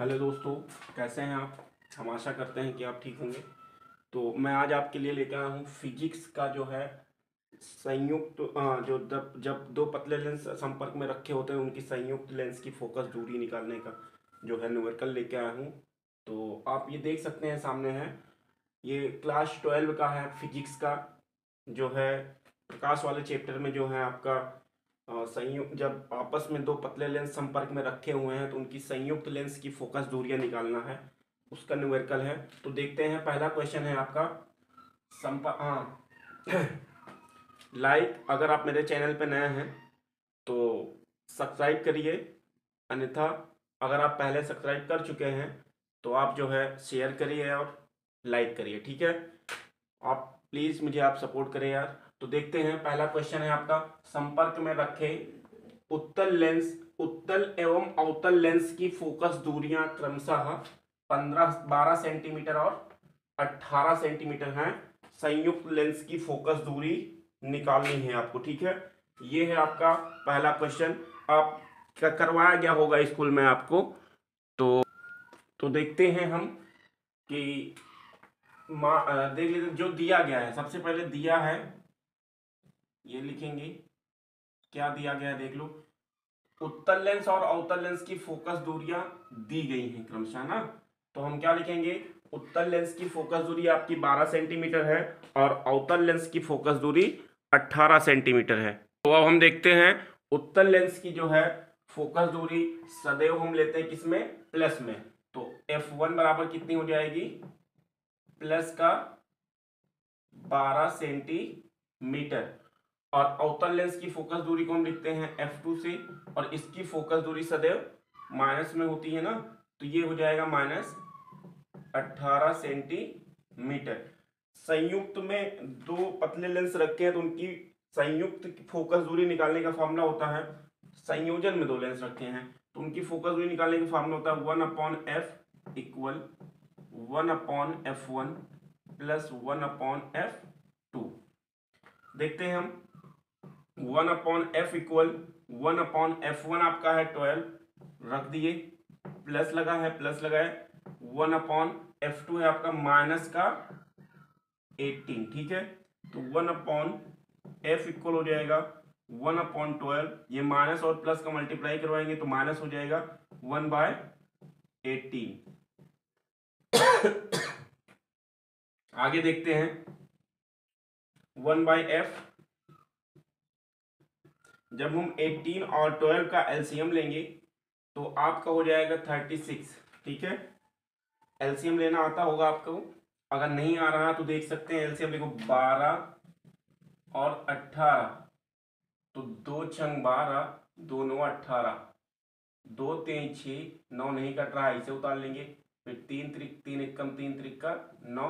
Hello दोस्तों, कैसे हैं आप। हम आशा करते हैं कि आप ठीक होंगे। तो मैं आज आपके लिए लेकर आया हूँ फिजिक्स का जो है संयुक्त जो जब दो पतले लेंस संपर्क में रखे होते हैं उनकी संयुक्त लेंस की फोकस दूरी निकालने का जो है न्यूमेरिकल लेके आया हूँ। तो आप ये देख सकते हैं, सामने है, ये क्लास 12 का है फिजिक्स का, जो है प्रकाश वाले चैप्टर में जो है आपका संयुक्त जब आपस में दो पतले लेंस संपर्क में रखे हुए हैं तो उनकी संयुक्त लेंस की फोकस दूरियां निकालना है, उसका न्यूमेरिकल है। तो देखते हैं, पहला क्वेश्चन है आपका लाइक अगर आप मेरे चैनल पे नए हैं तो सब्सक्राइब करिए, अन्यथा अगर आप पहले सब्सक्राइब कर चुके हैं तो आप जो है शेयर करिए और लाइक करिए, ठीक है। आप प्लीज मुझे आप सपोर्ट करें यार। तो देखते हैं, पहला क्वेश्चन है आपका, संपर्क में रखे उत्तल एवं अवतल लेंस की फोकस दूरियां क्रमशः 12 सेंटीमीटर और 18 सेंटीमीटर हैं। संयुक्त लेंस की फोकस दूरी निकालनी है आपको, ठीक है। ये है आपका पहला क्वेश्चन, आप क्या करवाया गया होगा स्कूल में आपको। तो देखते हैं हम कि देख लेते जो दिया गया है। सबसे पहले दिया है, ये लिखेंगे क्या दिया गया है, देख लो। उत्तल लेंस और अवतल लेंस की फोकस दूरियां दी गई हैं क्रमशः ना। तो हम क्या लिखेंगे, उत्तल लेंस की फोकस दूरी आपकी 12 सेंटीमीटर है और अवतल लेंस की फोकस दूरी 18 सेंटीमीटर है। तो अब हम देखते हैं उत्तल लेंस की जो है फोकस दूरी सदैव हम लेते हैं किसमें, प्लस में। तो F1 बराबर कितनी हो जाएगी, प्लस का 12 सेंटीमीटर। और अवतल लेंस की फोकस दूरी को हम लिखते हैं F2 से, और इसकी फोकस दूरी सदैव माइनस में होती है ना, तो ये हो जाएगा -18 सेंटीमीटर। संयुक्त में दो पतले लेंस रखे हैं तो उनकी संयुक्त फोकस दूरी निकालने का फॉर्मूला होता है, संयोजन में दो लेंस रखे हैं तो उनकी फोकस दूरी निकालने का फॉर्मूला होता है 1/f equal 1/f1 plus 1/f2। देखते हैं हम, 1/f इक्वल 1/f1 आपका है 12, रख दिए, प्लस लगा है, प्लस लगाए, 1/f2 है आपका माइनस का 18, ठीक है। तो 1/f इक्वल हो जाएगा 1/12, ये माइनस और प्लस का मल्टीप्लाई करवाएंगे तो माइनस हो जाएगा 1/18। आगे देखते हैं, 1/f जब हम 18 और 12 का एलसीएम लेंगे तो आपका हो जाएगा 36, ठीक है। एलसीएम लेना आता होगा आपको, अगर नहीं आ रहा तो देख सकते हैं एलसीएम। देखो 12 और 18, तो 2 छंग 12, 2 9 18, 2 3 6, 9 नहीं कट रहा है, इसे उतार लेंगे। फिर 3 त्रिक 3 एकम 3 त्रिक का 9,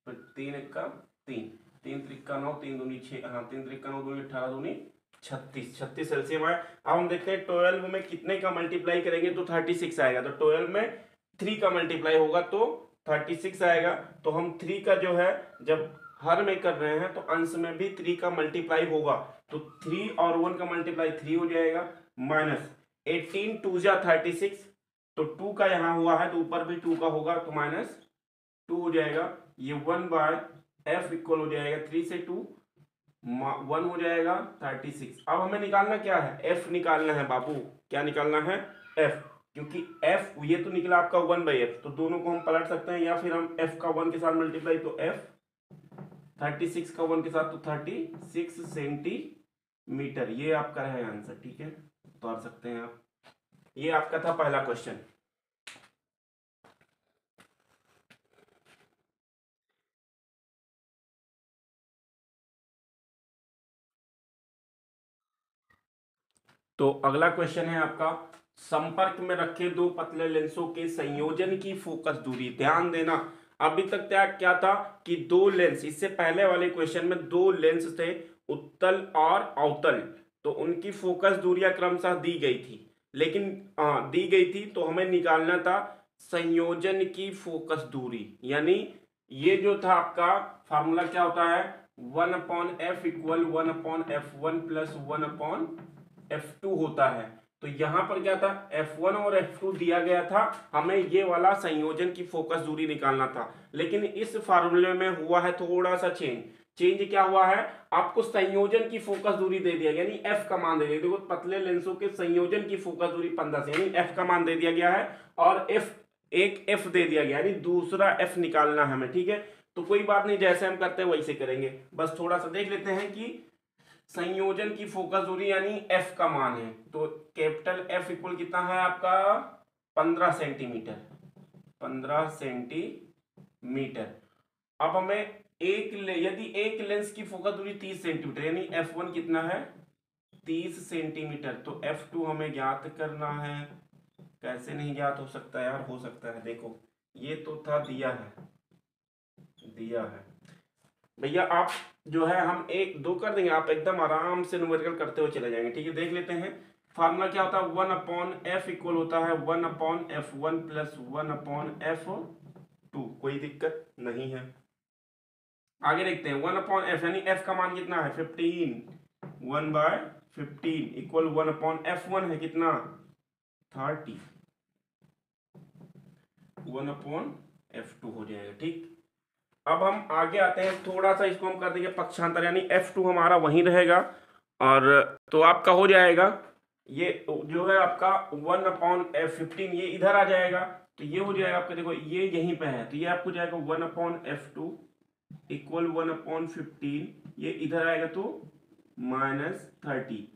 फिर 3 एकम 3, 3 त्रिक का 9, 3 दूनी 6, हाँ 3 त्रिक का 9 दूनी 18 दूनी 36 एलसीएम आया। अब हम देखते हैं 12 में कितने का मल्टीप्लाई करेंगे तो 36 आएगा। तो 12 में 3 का मल्टीप्लाई होगा तो 36 आएगा। तो हम 3 का जो है जब हर में कर रहे हैं तो अंश में भी 3 का मल्टीप्लाई होगा, तो 3 और 1 का मल्टीप्लाई 3 हो जाएगा, माइनस 18 2 जा 36, तो 2 का यहाँ हुआ है तो ऊपर भी 2 का होगा तो -2 हो जाएगा। ये 1/f इक्वल हो जाएगा 3 से 2 1 हो जाएगा 36। अब हमें निकालना क्या है, f निकालना है बाबू। क्या निकालना है, f, क्योंकि f ये तो निकला आपका 1/f, तो दोनों को हम पलट सकते हैं, या फिर हम f का 1 के साथ मल्टीप्लाई तो f 36 का 1 के साथ तो 36 सेंटीमीटर। ये आपका है आंसर, ठीक है, उतार सकते हैं आप। ये आपका था पहला क्वेश्चन। तो अगला क्वेश्चन है आपका, संपर्क में रखे दो पतले लेंसों के संयोजन की फोकस दूरी। ध्यान देना, अभी तक क्या था कि दो लेंस, इससे पहले वाले क्वेश्चन में दो लेंस थे उत्तल और अवतल, तो उनकी फोकस दूरियां क्रमशः दी गई थी, लेकिन दी गई थी तो हमें निकालना था संयोजन की फोकस दूरी। यानी ये जो था आपका फार्मूला क्या होता है, 1/f equal 1/f1 plus 1/f2 होता है। तो तो यहाँ पर क्या था, F1 और F2 दिया गया था, हमें ये वाला संयोजन की फोकस दूरी निकालना था। लेकिन इस फार्मूले में हुआ है थोड़ा सा चेंज क्या हुआ है, आपको संयोजन की फोकस दूरी दे दिया गया, यानी f का मान दे दिया। देखो पतले लेंसों के संयोजन की फोकस दूरी 15 से, यानी f का मान दे दिया गया है, और एक f दे दिया गया, यानी दूसरा f निकालना है हमें। ठीक है, तो कोई बात नहीं, जैसे हम करते हैं वैसे करेंगे। बस थोड़ा सा देख लेते हैं कि संयोजन की फोकस दूरी यानी f का मान है, तो कैपिटल F इक्वल कितना है आपका 15 सेंटीमीटर, 15 सेंटीमीटर। अब हमें यदि एक लेंस की फोकस दूरी 30 सेंटीमीटर, यानी F1 कितना है 30 सेंटीमीटर, तो F2 हमें ज्ञात करना है। कैसे नहीं ज्ञात हो सकता यार, हो सकता है। देखो ये तो था दिया है भैया, आप जो है हम एक दो कर देंगे, आप एकदम आराम से न्यूमेरिकल करते हुए चले जाएंगे। ठीक है, देख लेते हैं। फार्मूला क्या होता है, 1/f इक्वल होता है 1/f1 प्लस 1/f2। कोई दिक्कत नहीं है। आगे देखते हैं 1/f, यानी f का मान कितना है 15, 1/15 इक्वल 1/f1 है कितना 30, 1/f2 हो जाएगा। ठीक, अब हम आगे आते हैं, थोड़ा सा इसको हम कर देंगे पक्षांतर, यानी F2 हमारा वहीं रहेगा, और तो आपका हो जाएगा ये जो है आपका 1/f15, ये इधर आ जाएगा, तो ये हो जाएगा आपका, देखो ये यहीं पे है, तो ये आपको जाएगा 1/f2 इक्वल 1/15, ये इधर आएगा तो -30,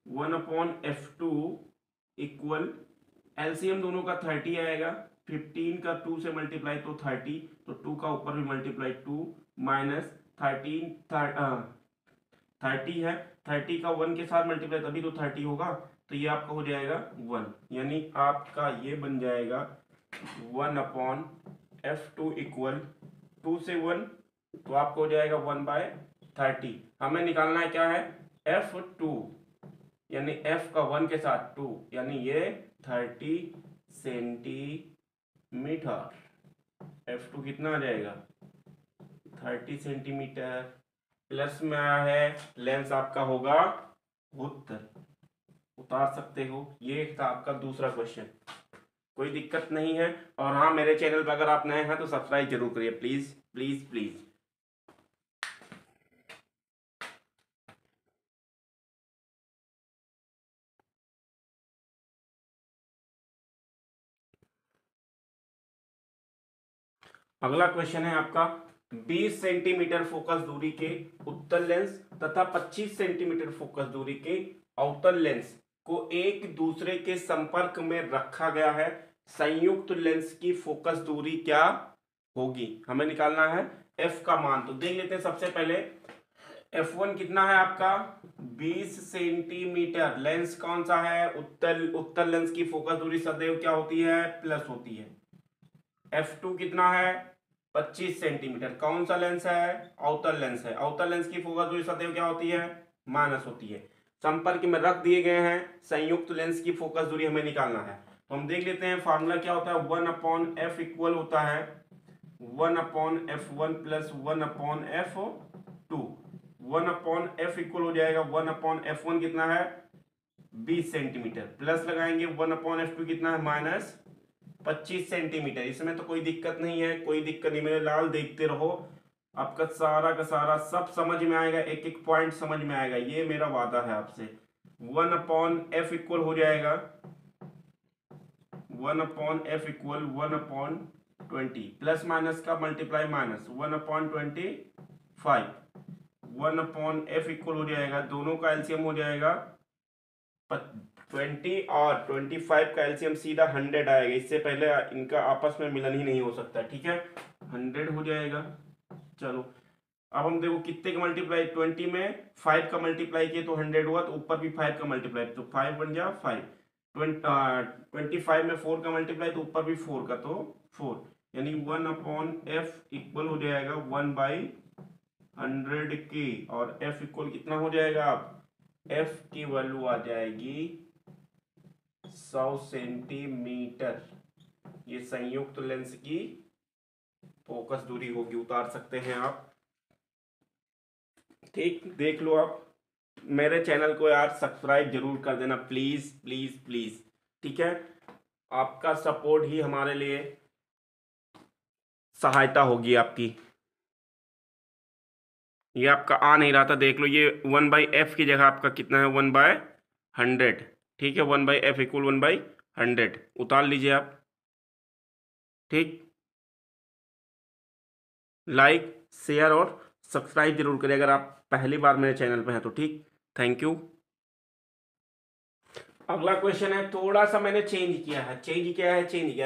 1/f2 इक्वल एलसीएम दोनों का 30 आएगा, 15 का 2 से मल्टीप्लाई तो 30, तो 2 का ऊपर भी मल्टीप्लाई 2 माइनस 30 है, 30 का 1 के साथ मल्टीप्लाई तभी तो 30 होगा, तो ये आपका हो जाएगा 1, यानी आपका ये बन जाएगा 1/f2 इक्वल 2 से 1, तो आपको हो जाएगा 1/30। हमें निकालना है क्या है F2, यानी f का 1 के साथ 2, यानी ये 30 सेंटीमीटर। F2 कितना आ जाएगा 30 सेंटीमीटर। प्लस में आया है, लेंस आपका होगा उत्तर, उतार सकते हो। ये था आपका दूसरा क्वेश्चन, कोई दिक्कत नहीं है। और हाँ, मेरे चैनल पर अगर आप नए हैं तो सब्सक्राइब जरूर करिए, प्लीज प्लीज प्लीज। अगला क्वेश्चन है आपका 20 सेंटीमीटर फोकस दूरी के उत्तल लेंस तथा 25 सेंटीमीटर फोकस दूरी के अवतल लेंस को एक दूसरे के संपर्क में रखा गया है, संयुक्त लेंस की फोकस दूरी क्या होगी। हमें निकालना है f का मान। तो देख लेते हैं सबसे पहले F1 कितना है आपका 20 सेंटीमीटर। लेंस कौन सा है, उत्तल लेंस की फोकस दूरी सदैव क्या होती है प्लस होती है। F2 कितना है 25 सेंटीमीटर। कौन सा लेंस है, अवतल लेंस है। अवतल लेंस की फोकस दूरी सदैव क्या होती है माइनस होती है। संपर्क में रख दिए गए हैं संयुक्त लेंस की फोकस दूरी हमें निकालना है। तो हम देख लेते हैं फार्मूला क्या होता है, 1/f इक्वल होता है 1/f1 plus 1/f2। 1/f equal हो जाएगा 1/f1 कितना है 20 सेंटीमीटर, प्लस लगाएंगे 1/f2 कितना है माइनस 25 सेंटीमीटर। इसमें तो कोई दिक्कत नहीं है, कोई दिक्कत नहीं, मेरे लाल देखते रहो, आपका सारा का सारा सब समझ में आएगा, एक एक पॉइंट समझ में आएगा, ये मेरा वादा है आपसे। 1/f इक्वल हो जाएगा 1/f इक्वल 1/20, प्लस माइनस का मल्टीप्लाई माइनस 1/25, 1/f इक्वल हो जाएगा, दोनों का एलसीएम हो जाएगा 20 और 25 का एलसीएम सीधा 100 आएगा। इससे पहले इनका आपस में मिलन ही नहीं हो सकता। ठीक है, 100 हो जाएगा। चलो अब हम देखो कितने का मल्टीप्लाई, 20 में 5 का मल्टीप्लाई किए तो 100 हुआ, तो ऊपर भी 5 का मल्टीप्लाई, तो 5 बन गया 5। 25 में 4 का मल्टीप्लाई तो ऊपर भी 4 का, तो 4, यानी 1/f इक्वल हो जाएगा 1/100 के, और f इक्वल कितना हो जाएगा, आप f की वैल्यू आ जाएगी 100 सेंटीमीटर। ये संयुक्त लेंस की फोकस दूरी होगी, उतार सकते हैं आप। ठीक, देख लो आप। मेरे चैनल को यार सब्सक्राइब जरूर कर देना, प्लीज प्लीज प्लीज, ठीक है। आपका सपोर्ट ही हमारे लिए सहायता होगी आपकी। ये आपका आ नहीं रहा था, देख लो, ये 1/f की जगह आपका कितना है, 1/100, ठीक है। 1/f इक्वल 1/100 उतार लीजिए आप, ठीक। लाइक शेयर और सब्सक्राइब जरूर करिए अगर आप पहली बार मेरे चैनल पे हैं तो, ठीक। Thank you. अगला क्वेश्चन है, थोड़ा सा मैंने चेंज किया है,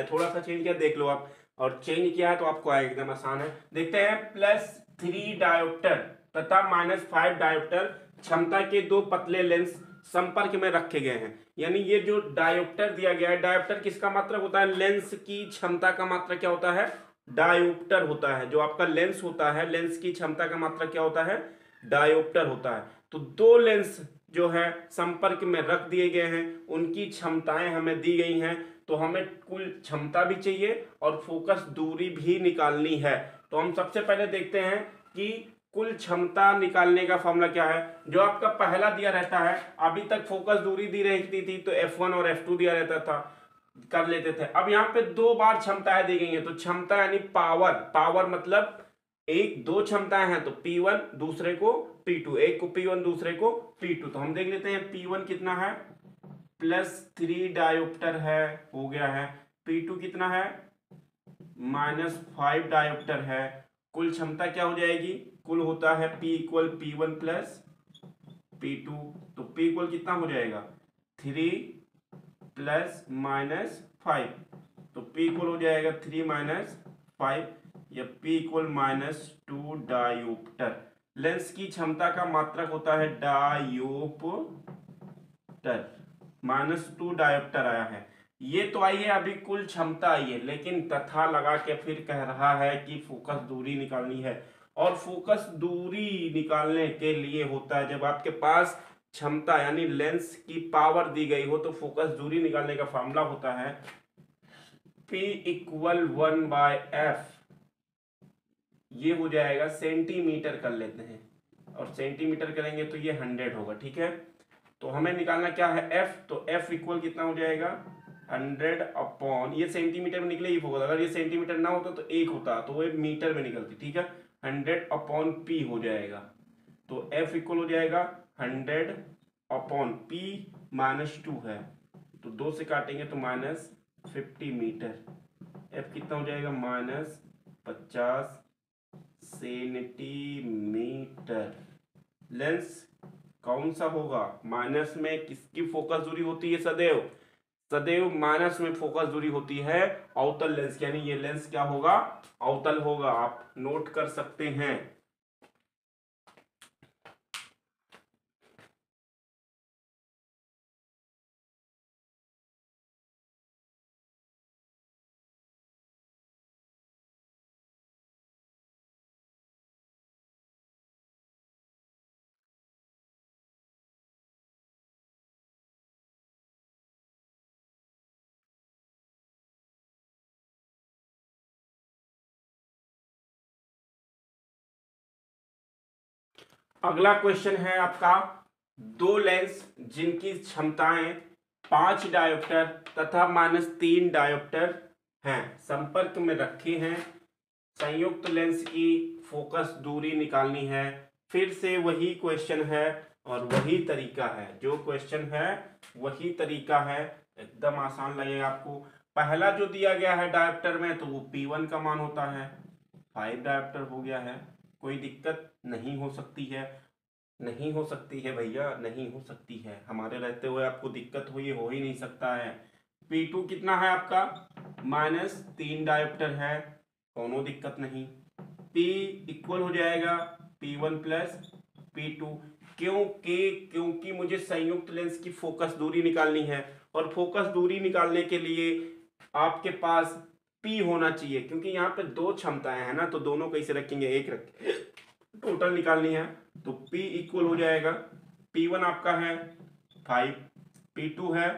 थोड़ा सा चेंज किया, देख लो आप। और चेंज किया है तो आपको आएगा, एकदम आसान है। देखते हैं, +3 डायोप्टर तथा -5 डायोप्टर क्षमता के दो पतले लेंस संपर्क में रखे गए हैं। यानी ये जो डायोप्टर दिया गया है, डायोप्टर किसका मात्रक होता है, लेंस की क्षमता का मात्रक क्या होता है, डायोप्टर होता है। जो आपका लेंस होता है, लेंस की क्षमता का मात्रक क्या होता है, डायोप्टर होता है। तो दो लेंस जो है संपर्क में रख दिए गए हैं, उनकी क्षमताएं हमें दी गई हैं। तो हमें कुल क्षमता भी चाहिए और फोकस दूरी भी निकालनी है। तो हम सबसे पहले देखते हैं कि कुल क्षमता निकालने का फॉर्मूला क्या है। जो आपका पहला दिया रहता है, अभी तक फोकस दूरी दी रहती थी तो F1 और F2 दिया रहता था, कर लेते थे। अब यहाँ पे दो बार क्षमताएं दी गई हैं, तो क्षमता यानी पावर, पावर मतलब एक दो क्षमताएं हैं तो P1 दूसरे को P2, एक को P1 दूसरे को P2। तो हम देख लेते हैं P1 कितना है, +3 डायोप्टर है, हो गया है। P2 कितना है, -5 डायोप्टर है। कुल क्षमता क्या हो जाएगी, कुल होता है P इक्वल P1 + P2। तो P इक्वल कितना हो जाएगा, 3 + -5। तो P इक्वल हो जाएगा 3 - 5, या P इक्वल -2 डायोप्टर। लेंस की क्षमता का मात्रक होता है डायोप्टर, -2 डायोप्टर आया है। ये तो आई है, अभी कुल क्षमता आई है, लेकिन तथा लगा के फिर कह रहा है कि फोकस दूरी निकालनी है। और फोकस दूरी निकालने के लिए होता है, जब आपके पास क्षमता यानी लेंस की पावर दी गई हो, तो फोकस दूरी निकालने का फॉर्मूला होता है P इक्वल 1/f। ये हो जाएगा सेंटीमीटर, कर लेते हैं, और सेंटीमीटर करेंगे तो ये 100 होगा, ठीक है। तो हमें निकालना क्या है, F। तो F इक्वल कितना हो जाएगा, 100 अपॉन, ये सेंटीमीटर में निकले, ये होगा, अगर ये सेंटीमीटर ना होता तो 1 होता, तो वो मीटर में निकलती, ठीक है। 100 अपॉन P हो जाएगा। तो F इक्वल हो जाएगा 100 अपॉन P, -2 है तो 2 से काटेंगे तो -50 मीटर। F कितना हो जाएगा, -50 सेंटीमीटर। लेंस कौन सा होगा, माइनस में किसकी फोकस दूरी होती है, सदैव सदैव माइनस में फोकस दूरी होती है अवतल लेंस, यानी ये लेंस क्या होगा, अवतल होगा। आप नोट कर सकते हैं। अगला क्वेश्चन है आपका, दो लेंस जिनकी क्षमताएं 5 डायोप्टर तथा -3 डायोप्टर हैं, संपर्क में रखे हैं। संयुक्त लेंस की फोकस दूरी निकालनी है। फिर से वही क्वेश्चन है और वही तरीका है, जो क्वेश्चन है वही तरीका है, एकदम आसान लगेगा आपको। पहला जो दिया गया है डायोप्टर में, तो वो P1 का मान होता है, 5 डायोप्टर हो गया है, कोई दिक्कत नहीं हो सकती है, नहीं हो सकती है भैया, नहीं हो सकती है, हमारे रहते हुए आपको दिक्कत हुई, हो ही नहीं सकता है। P2 कितना है आपका, -3 डायोप्टर है, कोनो दिक्कत नहीं। P इक्वल हो जाएगा P1 + P2। क्योंकि मुझे संयुक्त लेंस की फोकस दूरी निकालनी है, और फोकस दूरी निकालने के लिए आपके पास P होना चाहिए, क्योंकि यहाँ पे दो क्षमताएं हैं ना, तो दोनों कैसे रखेंगे, एक रखेंगे, टोटल निकालनी है। तो P इक्वल हो जाएगा, P1 आपका है 5, P2 है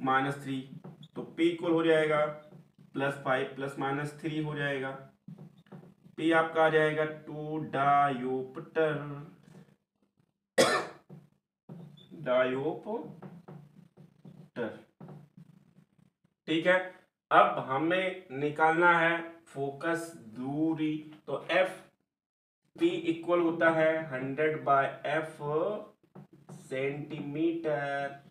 -3, तो P इक्वल हो जाएगा +5 + -3 हो जाएगा। P आपका आ जाएगा 2 डायोप्टर। डायोप्टर। ठीक है, अब हमें निकालना है फोकस दूरी। तो एफ पी इक्वल होता है 100/f सेंटीमीटर।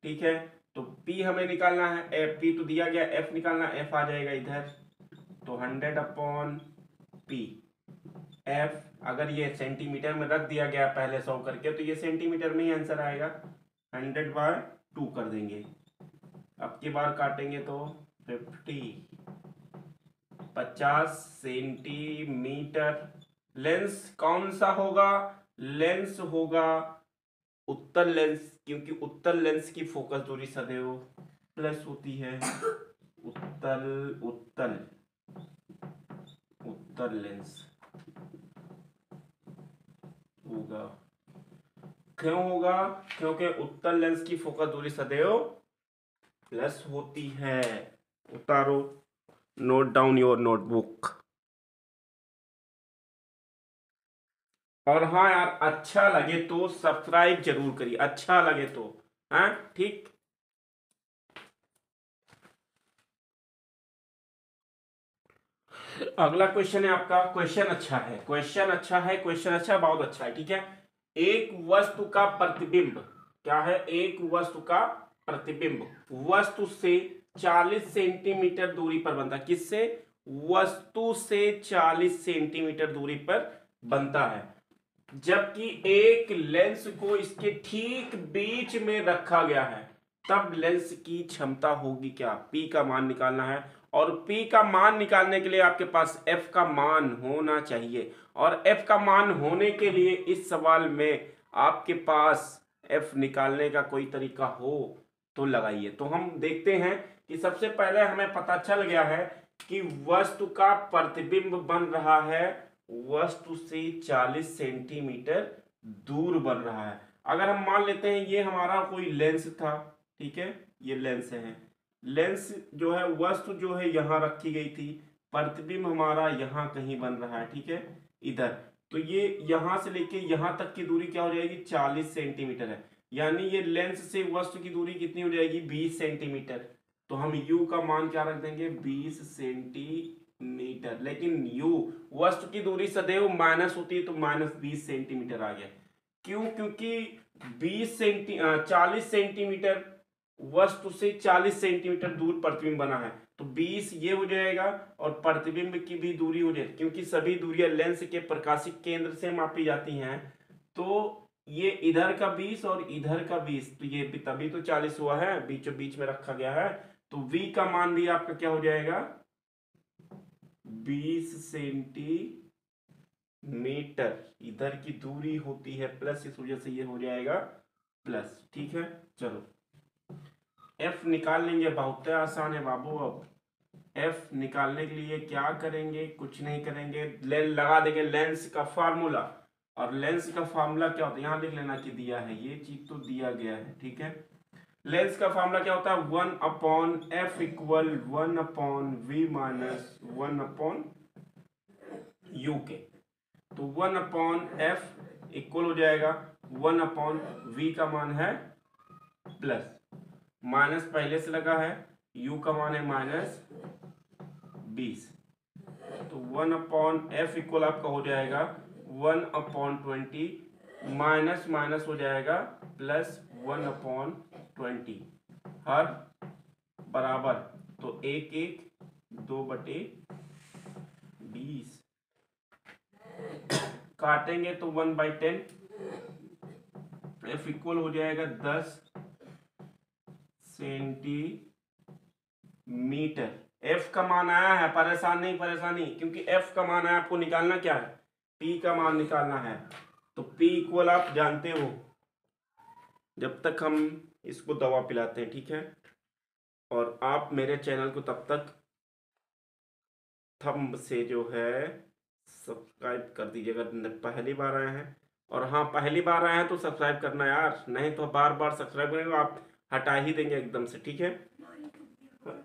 ठीक है, तो P हमें निकालना है, एफ पी तो दिया गया, F निकालना, F आ जाएगा इधर, तो 100/P। F अगर ये सेंटीमीटर में रख दिया गया पहले 100 करके, तो ये सेंटीमीटर में ही आंसर आएगा, 100/2 कर देंगे। अब की बार काटेंगे तो 50 सेंटीमीटर। लेंस कौन सा होगा? लेंस होगा उत्तल लेंस, क्योंकि उत्तल लेंस की फोकस दूरी सदैव प्लस होती है। उत्तल उत्तल उत्तल लेंस होगा। क्यों होगा? क्योंकि उत्तल लेंस की फोकस दूरी सदैव प्लस होती है। उतारो, नोट डाउन योर नोटबुक। और हाँ यार, अच्छा लगे तो सब्सक्राइब जरूर करिए, अच्छा लगे तो। हाँ ठीक। अगला क्वेश्चन है आपका, क्वेश्चन अच्छा है, क्वेश्चन अच्छा है, क्वेश्चन अच्छा, बहुत अच्छा है। ठीक है, एक वस्तु का प्रतिबिंब, क्या है? एक वस्तु का प्रतिबिंब वस्तु से 40 सेंटीमीटर दूरी पर बनता है। किससे? वस्तु से 40 सेंटीमीटर दूरी पर बनता है, जबकि एक लेंस को इसके ठीक बीच में रखा गया है। तब लेंस की क्षमता होगी क्या? P का मान निकालना है, और P का मान निकालने के लिए आपके पास F का मान होना चाहिए, और F का मान होने के लिए इस सवाल में आपके पास F निकालने का कोई तरीका हो तो लगाइए। तो हम देखते हैं कि सबसे पहले हमें पता चल गया है कि वस्तु का प्रतिबिंब बन रहा है वस्तु से 40 सेंटीमीटर दूर बन रहा है। अगर हम मान लेते हैं ये हमारा कोई लेंस था, ठीक है, ये लेंस है, लेंस जो है वस्तु जो है यहां रखी गई थी, प्रतिबिंब हमारा यहां कहीं बन रहा है, ठीक है, इधर। तो ये यहां से लेके यहां तक की दूरी क्या हो जाएगी? 40 सेंटीमीटर है, यानी ये लेंस से वस्तु की दूरी कितनी हो जाएगी? 20 सेंटीमीटर। तो हम u का मान क्या रख देंगे? 20 सेंटीमीटर। लेकिन u वस्तु की दूरी सदैव माइनस होती है, तो -20 सेंटीमीटर आ गया। क्यों? क्योंकि 40 सेंटीमीटर वस्तु से 40 सेंटीमीटर दूर प्रतिबिंब बना है, तो 20 ये हो जाएगा, और प्रतिबिंब की भी दूरी हो जाएगी, क्योंकि सभी दूरियां लेंस के प्रकाशिक केंद्र से मापी जाती हैं। तो ये इधर का 20 और इधर का 20, तो ये भी तभी तो 40 हुआ है, बीचों बीच में रखा गया है। तो v का मान भी आपका क्या हो जाएगा? 20 सेंटीमीटर। इधर की दूरी होती है प्लस, इस वजह से ये हो जाएगा प्लस। ठीक है, चलो f निकाल लेंगे, बहुत आसान है बाबू। अब f निकालने के लिए क्या करेंगे? कुछ नहीं करेंगे, लगा देंगे लेंस का फार्मूला। और लेंस का फार्मूला क्या होता है? यहां लिख लेना कि दिया है, ये चीज तो दिया गया है। ठीक है, लेंस का फार्मूला क्या होता है? 1/f equal 1/v minus 1/u के। तो 1/f इक्वल हो जाएगा 1/v का मान है प्लस, माइनस पहले से लगा है, u का मान है -20। तो 1/f इक्वल आपका हो जाएगा 1/20, माइनस माइनस हो जाएगा प्लस 1/20, हर बराबर, तो 1/2/20 काटेंगे तो 1/10, f इक्वल हो जाएगा 10 सेंटीमीटर। f का मान आया है, परेशान नहीं, परेशानी, क्योंकि f का मान आया, आपको निकालना क्या है? p का मान निकालना है। तो p इक्वल आप जानते हो, जब तक हम इसको दवा पिलाते हैं, ठीक है, और आप मेरे चैनल को तब तक थंब से जो है सब्सक्राइब कर दीजिए अगर पहली बार आए हैं। और हाँ, पहली बार आए हैं तो सब्सक्राइब करना यार, नहीं तो बार बार सब्सक्राइब करेंगे आप हटा ही देंगे एकदम से। ठीक है,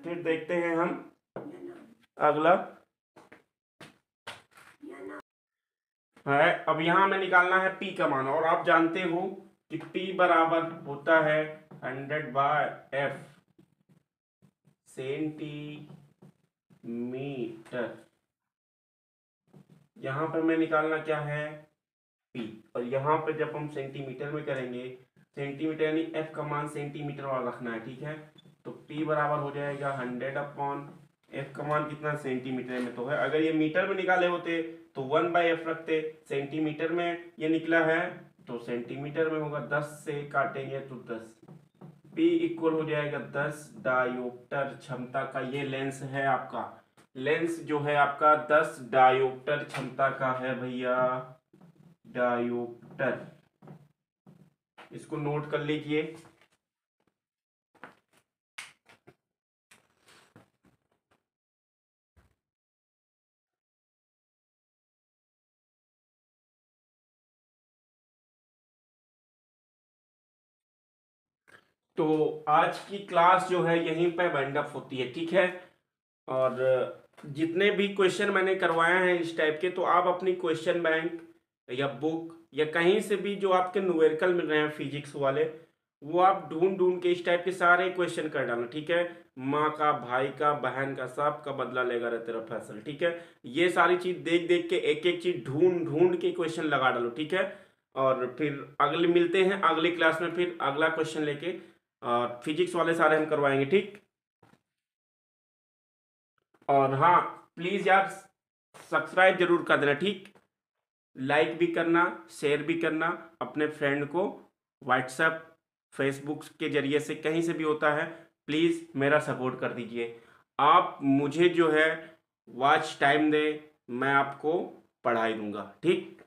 फिर देखते हैं हम अगला है। अब यहाँ हमें निकालना है P का मान, और आप जानते हो कि P बराबर होता है 100/F सेंटीमीटर। यहाँ पर मैं निकालना क्या है P, और यहाँ पे जब हम सेंटीमीटर में करेंगे, सेंटीमीटर यानी F का मान सेंटीमीटर वाला रखना है, ठीक है। तो P बराबर हो जाएगा 100/F का मान कितना सेंटीमीटर में तो है, अगर ये मीटर में निकाले होते तो 1/F रखते, सेंटीमीटर में ये निकला है तो सेंटीमीटर में होगा, 10 से काटेंगे तो 10। P इक्वल हो जाएगा 10 डायोप्टर क्षमता का ये लेंस है आपका, लेंस जो है आपका 10 डायोप्टर क्षमता का है भैया, डायोप्टर, इसको नोट कर लीजिए। तो आज की क्लास जो है यहीं पे वाइंड अप होती है, ठीक है। और जितने भी क्वेश्चन मैंने करवाए हैं इस टाइप के, तो आप अपनी क्वेश्चन बैंक या बुक या कहीं से भी जो आपके न्यूमेरिकल मिल रहे हैं फिजिक्स वाले, वो आप ढूंढ ढूंढ के इस टाइप के सारे क्वेश्चन कर डालना, ठीक है। माँ का, भाई का, बहन का, सब का बदला लेगा रे तेरा फैसल, ठीक है। ये सारी चीज देख देख के एक एक चीज ढूंढ ढूंढ के क्वेश्चन लगा डालो, ठीक है। और फिर अगले मिलते हैं अगली क्लास में, फिर अगला क्वेश्चन लेके, और फिजिक्स वाले सारे हम करवाएंगे, ठीक। और हाँ, प्लीज यार सब्सक्राइब जरूर कर देना, ठीक। लाइक भी करना, शेयर भी करना अपने फ्रेंड को, व्हाट्सएप फेसबुक के जरिए से कहीं से भी होता है, प्लीज़ मेरा सपोर्ट कर दीजिए। आप मुझे जो है वॉच टाइम दे, मैं आपको पढ़ाई दूंगा, ठीक।